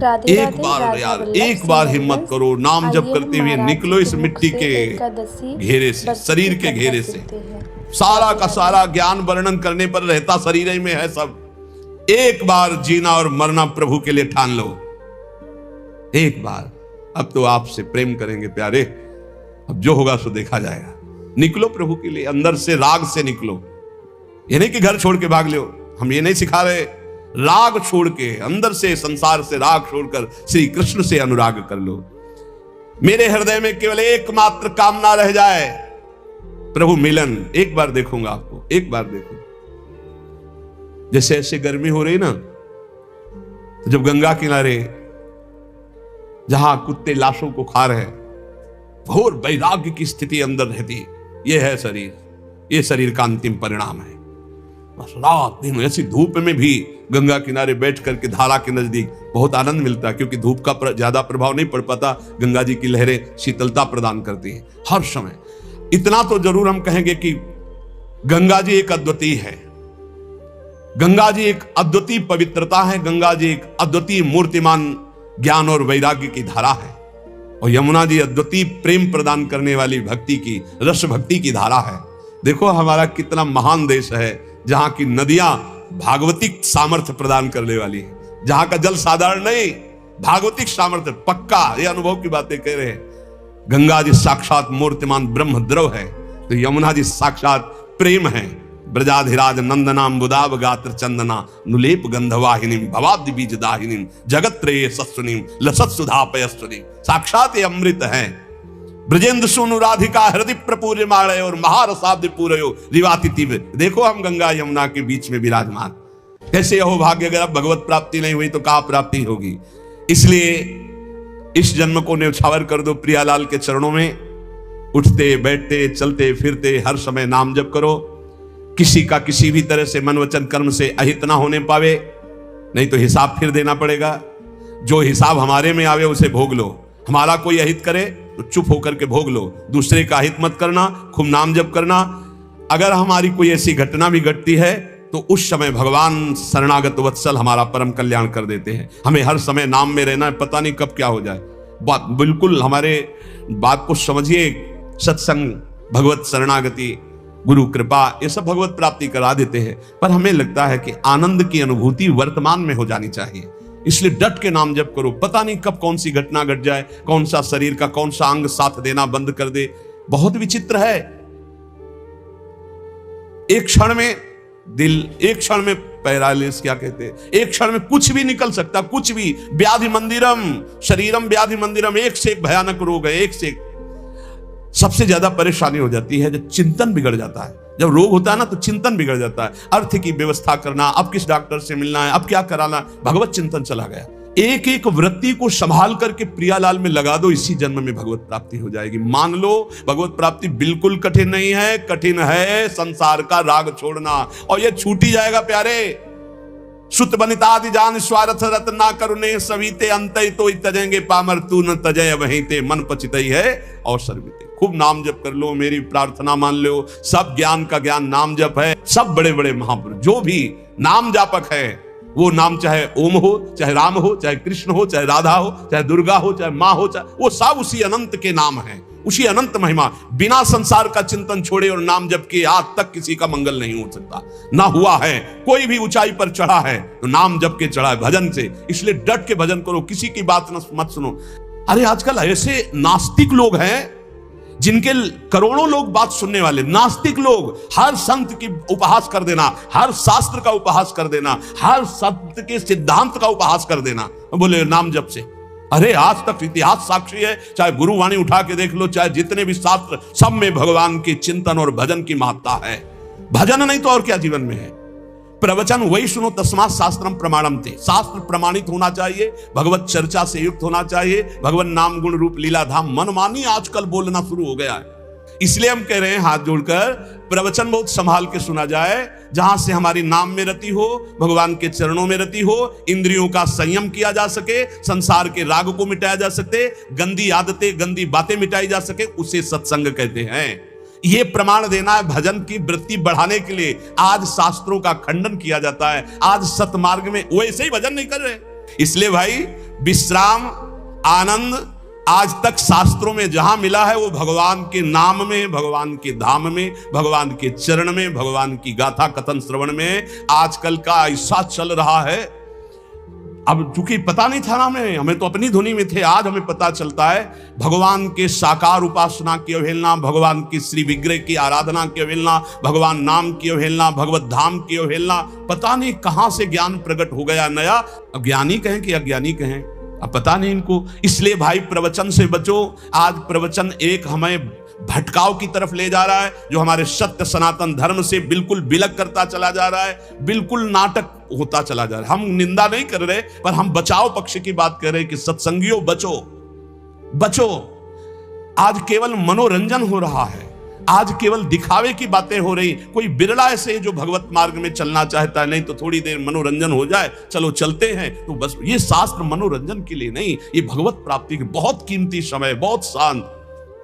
राधे एक राधे, बार राधा यार, वल्लभ एक बार श्री हिम्मत वल्लभ। करो, नाम जप आइए करते हुए महाराज निकलो इस के मुख मिट्टी से के एकादशी घेरे से, व्रत शरीर की के कथा घेरे से। सुनते हैं। सारा राधे का राधे। सारा ज्ञान वर्णन करने पर रहता शरीर ही में है सब। एक बार जीना और मरना प्रभु के लिए ठान लो, एक बार। अब तो आपसे प्रेम करेंगे प्यारे, अब जो होगा सो देखा जाएगा। निकलो प्रभु के लिए, अंदर से राग से निकलो। ये नहीं कि घर छोड़ के भाग लो, हम ये नहीं सिखा रहे। राग छोड़ के, अंदर से, संसार से राग छोड़कर श्री कृष्ण से अनुराग कर लो। मेरे हृदय में केवल एकमात्र कामना रह जाए, प्रभु मिलन। एक बार देखूंगा आपको, एक बार देखो। जैसे ऐसे गर्मी हो रही ना, तो जब गंगा किनारे जहां कुत्ते लाशों को खा रहे, घोर वैराग्य की स्थिति अंदर रहती, यह है शरीर, यह शरीर का अंतिम परिणाम है। बस रात दिन ऐसी धूप में भी गंगा किनारे बैठ करके धारा के नजदीक बहुत आनंद मिलता है, क्योंकि धूप का ज्यादा प्रभाव नहीं पड़ पाता। गंगा जी की लहरें शीतलता प्रदान करती हैं हर समय। इतना तो जरूर हम कहेंगे कि गंगा जी एक अद्वितीय है, गंगा जी एक अद्वितीय पवित्रता है, गंगा जी एक अद्वितीय मूर्तिमान ज्ञान और वैराग्य की धारा है, और यमुना जी अद्वितीय प्रेम प्रदान करने वाली भक्ति की, रस भक्ति की धारा है। देखो हमारा कितना महान देश है, जहां की नदियां भागवतिक सामर्थ्य प्रदान करने वाली है, जहां का जल साधारण नहीं, भागवतिक सामर्थ्य पक्का। ये अनुभव की बातें कह रहे हैं। गंगा जी साक्षात मूर्तिमान ब्रह्म द्रव है, तो यमुना जी साक्षात प्रेम है। ब्रजाधिराज नंदनाम बुदाब गात्र चंदना नुलेप गंधवाहिनीम भवाब्धि बीज दाहिनीम जगत त्रये सस्वनीम लसत सुधा पयस्वनीम। साक्षात ये अमृत है। ब्रजेंद्र सुनु राधिका हृदय प्रपूर्य माणय और महारसाब्द पूरयो रिवाति तीव्र। देखो हम गंगा यमुना के बीच में विराजमान। कैसे हो भाग्य, अगर अब भगवत प्राप्ति नहीं हुई तो कहां प्राप्ति होगी। इसलिए इस जन्म को न्यौछावर कर दो प्रियालाल के चरणों में। उठते बैठते चलते फिरते हर समय नाम जप करो। किसी का किसी भी तरह से मन वचन कर्म से अहित ना होने पावे, नहीं तो हिसाब फिर देना पड़ेगा। जो हिसाब हमारे में आवे उसे भोग लो। हमारा कोई अहित करे तो चुप होकर के भोग लो, दूसरे का हित मत करना, खूब नाम जप करना। अगर हमारी कोई ऐसी घटना भी घटती है तो उस समय भगवान शरणागत वत्सल हमारा परम कल्याण कर देते हैं। हमें हर समय नाम में रहना है, पता नहीं कब क्या हो जाए। बात बिल्कुल हमारे बात को समझिए। सत्संग, भगवत शरणागति, गुरु कृपा, ये सब भगवत प्राप्ति करा देते हैं, पर हमें लगता है कि आनंद की अनुभूति वर्तमान में हो जानी चाहिए। इसलिए डट के नाम जप करो। पता नहीं कब कौन सी घटना घट जाए, कौन सा शरीर का कौन सा अंग साथ देना बंद कर दे। बहुत विचित्र है। एक क्षण में दिल, एक क्षण में पैरालिसिस, क्या कहते हैं, एक क्षण में कुछ भी निकल सकता, कुछ भी। व्याधि मंदिरम शरीरम व्याधि मंदिरम, एक से एक भयानक रोग है, एक से एक। सबसे ज्यादा परेशानी हो जाती है जब चिंतन बिगड़ जाता है। जब रोग होता है ना तो चिंतन बिगड़ जाता है। अर्थ की व्यवस्था करना, अब किस डॉक्टर से मिलना है, अब क्या कराना, भगवत चिंतन चला गया। एक एक वृत्ति को संभाल करके प्रियालाल में लगा दो, इसी जन्म में भगवत प्राप्ति हो जाएगी। मान लो भगवत प्राप्ति बिल्कुल कठिन नहीं है, कठिन है संसार का राग छोड़ना, और यह छूट ही जाएगा प्यारे। सुत बनितादि जान स्वार्थ रत्ना करुणे सवीते अंतय तो तजेंगे पामर तू न तजय वहीं ते मन पचितई है और सर्विते। खूब नाम जप कर लो, मेरी प्रार्थना मान लो। सब ज्ञान का ज्ञान नाम जप है। सब बड़े बड़े महापुरुष जो भी नाम जापक है, वो नाम चाहे ओम हो, चाहे राम हो, चाहे कृष्ण हो, चाहे राधा हो, चाहे दुर्गा हो, चाहे माँ हो, चाहे वो सब उसी अनंत के नाम है, उसी अनंत महिमा। बिना संसार का चिंतन छोड़े और नाम जप के आज तक किसी का मंगल नहीं हो सकता, ना हुआ है। कोई भी ऊंचाई पर चढ़ा है तो नाम जप के चढ़ा है, भजन से। इसलिए डट के भजन करो, किसी की बात मत सुनो। अरे आजकल ऐसे नास्तिक लोग हैं जिनके करोड़ों लोग बात सुनने वाले, नास्तिक लोग। हर संत की उपहास कर देना, हर शास्त्र का उपहास कर देना, हर संत के सिद्धांत का उपहास कर देना, बोले नाम जप से। अरे आज तक इतिहास साक्षी है, चाहे गुरुवाणी उठा के देख लो, चाहे जितने भी शास्त्र, सब में भगवान के चिंतन और भजन की महत्ता है। भजन नहीं तो और क्या जीवन में है। प्रवचन वही सुनो तस्मात् शास्त्रम प्रमाणम थे। शास्त्र प्रमाणित होना चाहिए, भगवत चर्चा से युक्त होना चाहिए। भगवान नाम गुण रूप लीला धाम मनमानी आजकल बोलना शुरू हो गया है। इसलिए हम कह रहे हैं हाथ जोड़कर, प्रवचन बहुत संभाल के सुना जाए, जहां से हमारी नाम में रति हो, भगवान के चरणों में रति हो, इंद्रियों का संयम किया जा सके, संसार के राग को मिटाया जा सके, गंदी आदतें गंदी बातें मिटाई जा सके, उसे सत्संग कहते हैं। ये प्रमाण देना है भजन की वृत्ति बढ़ाने के लिए। आज शास्त्रों का खंडन किया जाता है, आज सतमार्ग में वैसे ही भजन नहीं कर रहे। इसलिए भाई विश्राम, आनंद आज तक शास्त्रों में जहां मिला है वो भगवान के नाम में, भगवान के धाम में, भगवान के चरण में, भगवान की गाथा कथन श्रवण में। आजकल का ऐसा चल रहा है, अब चूंकि पता नहीं था ना हमें तो अपनी धुनी में थे, आज हमें पता चलता है भगवान के साकार उपासना की अवहेलना, भगवान की श्री विग्रह की आराधना की अवहेलना, भगवान नाम की अवहेलना, भगवत धाम की अवहेलना। पता नहीं कहां से ज्ञान प्रकट हो गया नया, अज्ञानी कहें कि अज्ञानी कहें, अब पता नहीं इनको। इसलिए भाई प्रवचन से बचो। आज प्रवचन एक हमें भटकाव की तरफ ले जा रहा है, जो हमारे सत्य सनातन धर्म से बिल्कुल विलग करता चला जा रहा है, बिल्कुल नाटक होता चला जा रहा है। हम निंदा नहीं कर रहे, पर हम बचाव पक्ष की बात कर रहे हैं कि सत्संगियों बचो, बचो। आज केवल मनोरंजन हो रहा है, आज केवल दिखावे की बातें हो रही। कोई बिरला ऐसे जो भगवत मार्ग में चलना चाहता है, नहीं तो थोड़ी देर मनोरंजन हो जाए, चलो चलते हैं, तो बस। ये शास्त्र मनोरंजन के लिए नहीं, ये भगवत प्राप्ति के बहुत कीमती समय, बहुत शांत।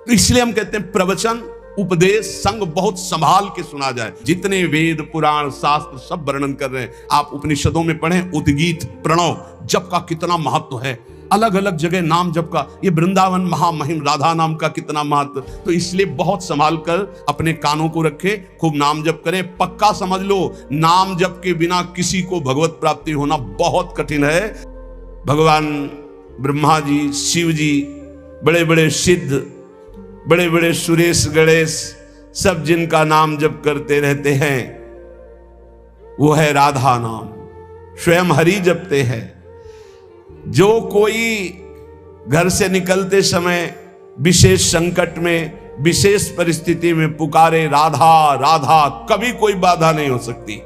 तो इसलिए हम कहते हैं प्रवचन, उपदेश, संग बहुत संभाल के सुना जाए। जितने वेद पुराण शास्त्र सब वर्णन कर रहे हैं, आप उपनिषदों में पढ़ें, उद्गीत, प्रणव, जप का कितना महत्व है, अलग अलग जगह नाम जप का, ये वृंदावन महामहिम राधा नाम का कितना महत्व। तो इसलिए बहुत संभाल कर अपने कानों को रखें, खूब नाम जप करें। पक्का समझ लो, नाम जप के बिना किसी को भगवत प्राप्ति होना बहुत कठिन है। भगवान ब्रह्मा जी, शिव जी, बड़े बड़े सिद्ध, बड़े बड़े सुरेश गणेश, सब जिनका नाम जप करते रहते हैं, वो है राधा नाम, स्वयं हरि जपते हैं। जो कोई घर से निकलते समय विशेष संकट में, विशेष परिस्थिति में पुकारे राधा राधा, कभी कोई बाधा नहीं हो सकती,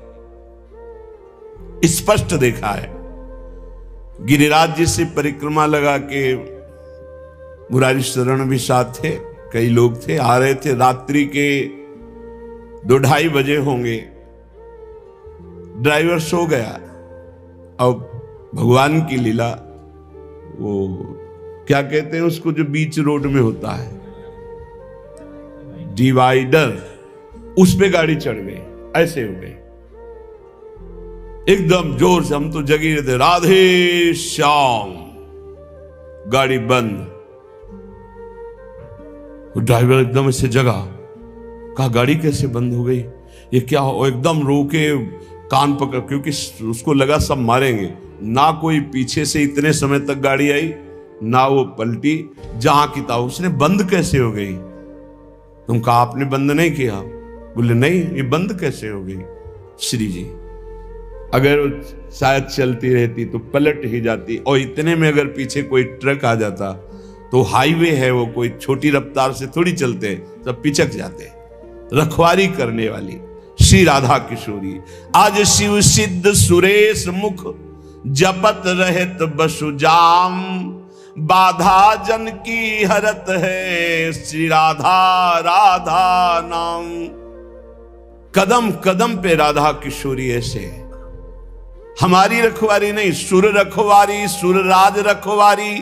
स्पष्ट देखा है। गिरिराज जी से परिक्रमा लगा के मुरारी शरण भी साथ थे, कई लोग थे, आ रहे थे, रात्रि के 2-2:30 बजे होंगे। ड्राइवर सो गया। अब भगवान की लीला, वो क्या कहते हैं उसको जो बीच रोड में होता है, डिवाइडर, उस पे गाड़ी चढ़ गई, ऐसे हो गई एकदम जोर से। हम तो जगी रहते, राधे श्याम, गाड़ी बंद। ड्राइवर एकदम ऐसे जगा, कहा गाड़ी कैसे बंद हो गई, ये क्या हो? एकदम रोके, कान पकड़, क्योंकि उसको लगा सब मारेंगे। ना कोई पीछे से इतने समय तक गाड़ी आई, ना वो पलटी, जहां की था। उसने बंद कैसे हो गई? तुम कहा आपने बंद नहीं किया? बोले नहीं, ये बंद कैसे हो गई? श्री जी, अगर शायद चलती रहती तो पलट ही जाती, और इतने में अगर पीछे कोई ट्रक आ जाता, तो हाईवे है वो, कोई छोटी रफ्तार से थोड़ी चलते, सब पिचक जाते। रखवारी करने वाली श्री राधा किशोरी, आज शिव सिद्ध सुरेश मुख, जपत रहत बसुजाम, बाधा जन की हरत है, श्री राधा राधा नाम। कदम कदम पे राधा किशोरी ऐसे, हमारी रखवारी नहीं, सुर रखवारी, सुरराज रखवारी,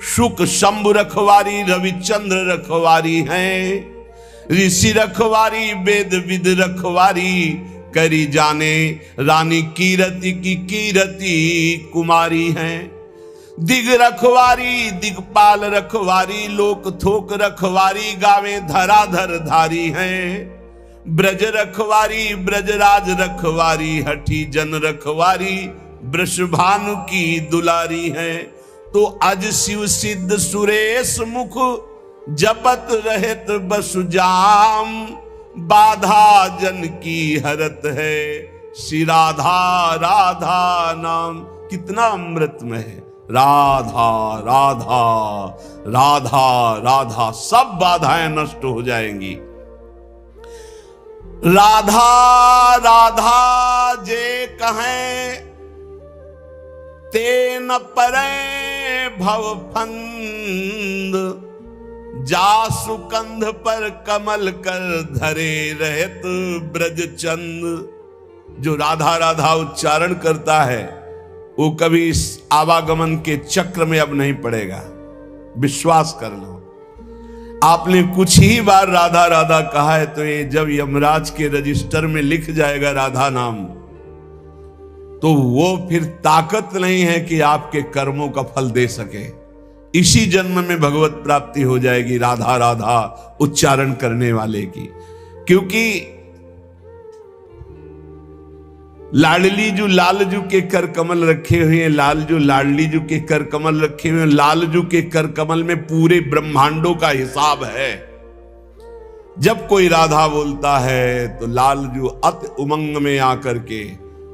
शुक शंभु रखवारी, रविचंद्र रखवारी हैं। ऋषि रखवारी, वेद विद रखवारी, करी जाने रानी कीरति की कीरति कुमारी हैं। दिग रखवारी, दिगपाल रखवारी, लोक थोक रखवारी, गावे धराधर धारी हैं। ब्रज रखवारी, ब्रजराज रखवारी, हठी जन रखवारी, वृषभानु की दुलारी हैं। तो अज शिव सिद्ध सुरेश मुख, जपत रहत बसुजाम, बाधा जन की हरत है, श्री राधा राधा नाम। कितना अमृतमय है, राधा राधा राधा राधा, सब बाधाएं नष्ट हो जाएंगी। राधा राधा जे कहें, ते न परे भव फंद, जासु कंध पर कमल कर धरे रहत ब्रज चंद। जो राधा राधा उच्चारण करता है, वो कभी इस आवागमन के चक्र में अब नहीं पड़ेगा, विश्वास कर लो। आपने कुछ ही बार राधा राधा कहा है, तो ये जब यमराज के रजिस्टर में लिख जाएगा राधा नाम, तो वो फिर ताकत नहीं है कि आपके कर्मों का फल दे सके। इसी जन्म में भगवत प्राप्ति हो जाएगी राधा राधा उच्चारण करने वाले की। क्योंकि लाडलीजू लालजू के कर कमल रखे हुए हैं, लालजू लाडलीजू के कर कमल रखे हुए हैं। लालजू के कर कमल में पूरे ब्रह्मांडों का हिसाब है। जब कोई राधा बोलता है तो लालजू अति उमंग में आकर के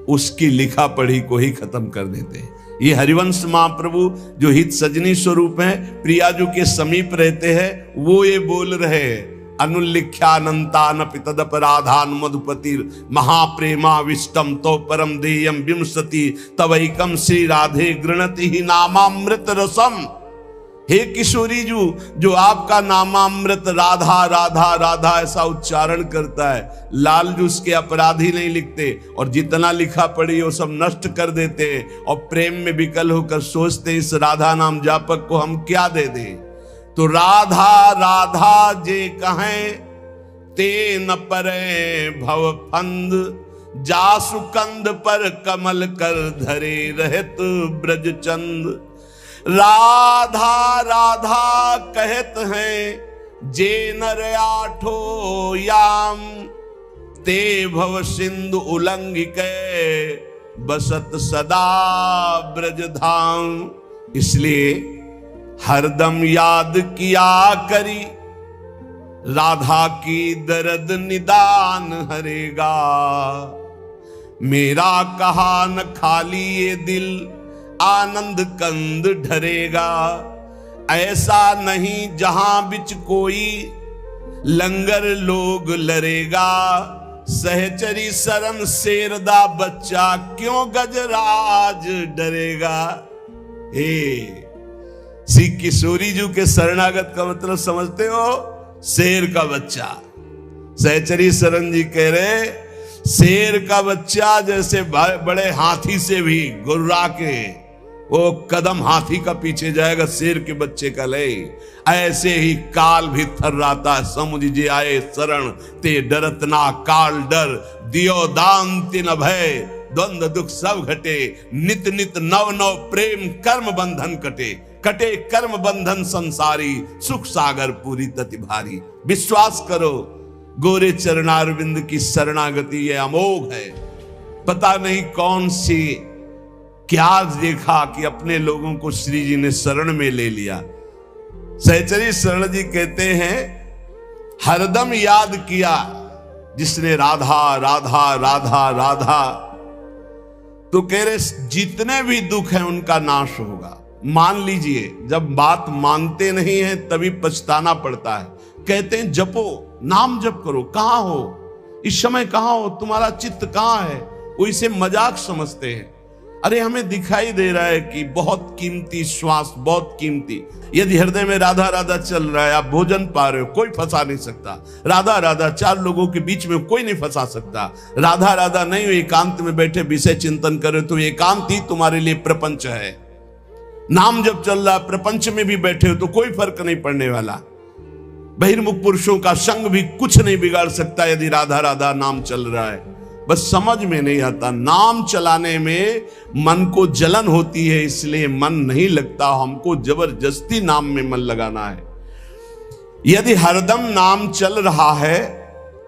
उसकी लिखा पढ़ी को ही खत्म कर देते हैं। ये हरिवंश महाप्रभु जो हित सजनी स्वरूप हैं, प्रियाजू के समीप रहते हैं, वो ये बोल रहे हैं, अनुल्लिख्यानंतान पितदपराधान मधुपति महाप्रेमा विष्टम तो परम देयम विंशति तवैकम श्री राधे गृणति ही नामामृत रसम। हे किशोरी जू, जो आपका नामामृत राधा राधा राधा ऐसा उच्चारण करता है, लालजू उसके अपराधी नहीं लिखते, और जितना लिखा पढ़ी वो सब नष्ट कर देते हैं, और प्रेम में विकल होकर सोचते इस राधा नाम जापक को हम क्या दे दें। तो राधा राधा जे कहें ते न परे भव फंद, जासु कंद पर कमल कर धरे रहत ब्रज चंद। राधा राधा कहत हैं जे नर आठो याम, ते भव सिंधु उल्लंघिक बसत सदा ब्रज धाम। इसलिए हरदम याद किया करी, राधा की दर्द निदान हरेगा। मेरा कहा न खाली ये दिल, आनंद कंद ढरेगा। ऐसा नहीं जहां बिच कोई, लंगर लोग लरेगा। सहचरी शरण शेरदा बच्चा, क्यों गजराज डरेगा। हे श्री किशोरी जी के शरणागत का मतलब समझते हो? शेर का बच्चा। सहचरी शरण जी कह रहे, शेर का बच्चा जैसे बड़े हाथी से भी गुर्रा के वो कदम हाथी का पीछे जाएगा, शेर के बच्चे का ले, ऐसे ही काल भी थर्राता। समुझ जे आए शरण ते डरत ना काल डर, दियो दान तिन भय द्वंद्व दुख सब घटे। नित नित नव नव प्रेम कर्म बंधन कटे, कटे कर्म बंधन संसारी, सुख सागर पूरी तति भारी। विश्वास करो गोरे चरणारविंद की शरणागति ये अमोघ है। पता नहीं कौन सी क्या देखा कि अपने लोगों को श्री जी ने शरण में ले लिया। सहचरी शरण जी कहते हैं हरदम याद किया जिसने राधा राधा राधा राधा, तो कह रहे जितने भी दुख हैं उनका नाश होगा। मान लीजिए जब बात मानते नहीं है तभी पछताना पड़ता है। कहते हैं जपो, नाम जप करो, कहां हो इस समय, कहां हो, तुम्हारा चित्त कहां है। वो इसे मजाक समझते हैं। अरे हमें दिखाई दे रहा है कि बहुत कीमती श्वास, बहुत कीमती, यदि हृदय में राधा राधा चल रहा है, आप भोजन पा रहे हो, कोई फंसा नहीं सकता। राधा राधा चार लोगों के बीच में कोई नहीं फंसा सकता। राधा राधा नहीं हो, एकांत में बैठे विषय चिंतन करे तो एकांत ही तुम्हारे लिए प्रपंच है। नाम जब चल रहा प्रपंच में भी बैठे हो तो कोई फर्क नहीं पड़ने वाला। बहिर्मुख पुरुषों का संग भी कुछ नहीं बिगाड़ सकता यदि राधा राधा नाम चल रहा है। बस समझ में नहीं आता, नाम चलाने में मन को जलन होती है, इसलिए मन नहीं लगता। हमको जबरदस्ती नाम में मन लगाना है। यदि हरदम नाम चल रहा है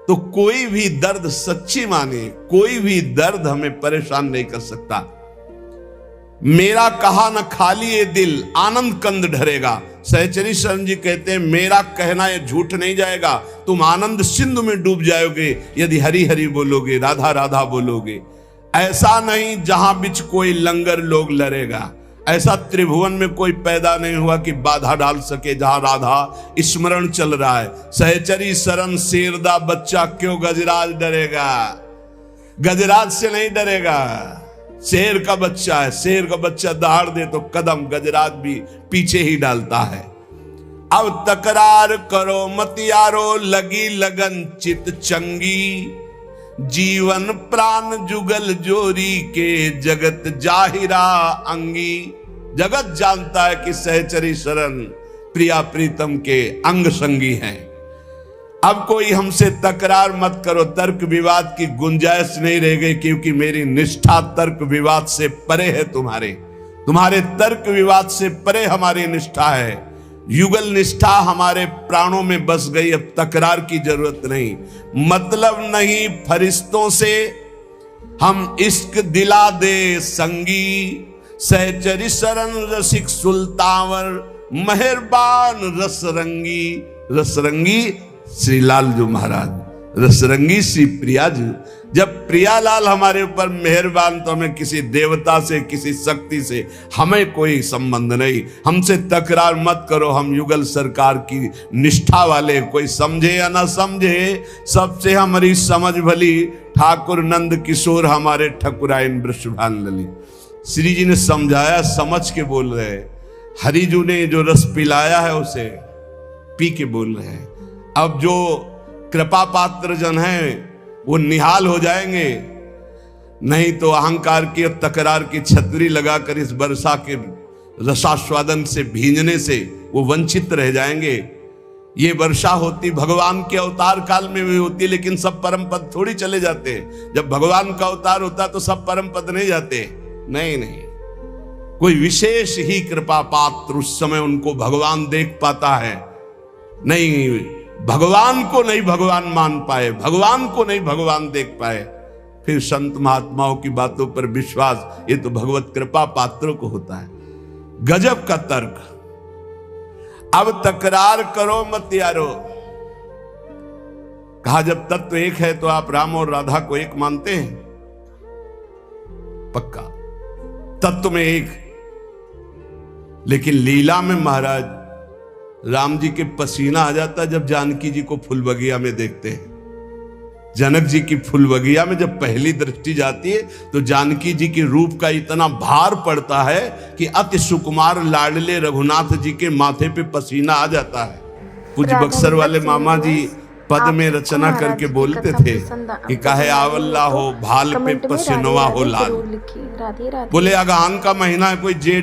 तो कोई भी दर्द, सच्ची माने कोई भी दर्द हमें परेशान नहीं कर सकता। मेरा कहा न खाली ये दिल, आनंद कंद ढरेगा। सहचरी शरण जी कहते हैं मेरा कहना ये झूठ नहीं जाएगा, तुम आनंद सिंधु में डूब जाओगे यदि हरि हरि बोलोगे, राधा राधा बोलोगे। ऐसा नहीं जहां बिच कोई लंगर लोग लड़ेगा। ऐसा त्रिभुवन में कोई पैदा नहीं हुआ कि बाधा डाल सके जहां राधा स्मरण चल रहा है। सहचरी शरण शेरदा बच्चा, क्यों गजराज डरेगा। गजराज से नहीं डरेगा, शेर का बच्चा है। शेर का बच्चा दहाड़ दे तो कदम गजराज भी पीछे ही डालता है। अब तकरार करो मत यारो, लगी लगन चित चंगी। जीवन प्राण जुगल जोरी के, जगत जाहिरा अंगी। जगत जानता है कि सहचरी शरण प्रिया प्रीतम के अंग संगी हैं। अब कोई हमसे तकरार मत करो, तर्क विवाद की गुंजाइश नहीं रह गई, क्योंकि मेरी निष्ठा तर्क विवाद से परे है। तुम्हारे तर्क विवाद से परे हमारी निष्ठा है। युगल निष्ठा हमारे प्राणों में बस गई, अब तकरार की जरूरत नहीं। मतलब नहीं फरिश्तों से हम इश्क दिला दे संगी, सहचरी शरण रसिक सुल्तावर, मेहरबान रसरंगी श्री लालजू महाराज, रसरंगी श्री प्रियाजू। जब प्रियालाल हमारे ऊपर मेहरबान, तो हमें किसी देवता से, किसी शक्ति से हमें कोई संबंध नहीं। हमसे तकरार मत करो, हम युगल सरकार की निष्ठा वाले, कोई समझे या ना समझे, सबसे हमारी समझ भली। ठाकुर नंद किशोर हमारे ठकुराइन वृषभान लली। श्री जी ने समझाया, समझ के बोल रहे। हरिजू ने जो रस पिलाया है उसे पी के बोल रहे हैं। अब जो कृपा पात्र जन हैं वो निहाल हो जाएंगे, नहीं तो अहंकार की और तकरार की छतरी लगाकर इस वर्षा के रसास्वादन से भींजने से वो वंचित रह जाएंगे। ये वर्षा होती भगवान के अवतार काल में भी होती, लेकिन सब परम पद थोड़ी चले जाते हैं। जब भगवान का अवतार होता तो सब परम पद नहीं जाते, नहीं, कोई विशेष ही कृपा पात्र उस समय उनको भगवान देख पाता है। नहीं, भगवान को नहीं भगवान मान पाए, भगवान को नहीं भगवान देख पाए, फिर संत महात्माओं की बातों पर विश्वास, ये तो भगवत कृपा पात्रों को होता है। गजब का तर्क। अब तकरार करो मत यारो। कहा जब तत्व एक है तो आप राम और राधा को एक मानते हैं? पक्का तत्व में एक, लेकिन लीला में महाराज राम जी के पसीना आ जाता जब जानकी जी को फूल बगिया में देखते हैं। जनक जी की फूल बगिया में जब पहली दृष्टि जाती है तो जानकी जी के रूप का इतना भार पड़ता है कि अति सुकुमार लाडले रघुनाथ जी के माथे पे पसीना आ जाता है। पूज्य बक्सर वाले मामा जी पद में रचना करके बोलते थे कि काहे आवल्ला हो भाल पे पसीनवा हो लाल। बोले अगहन का महीना है, कोई जेठ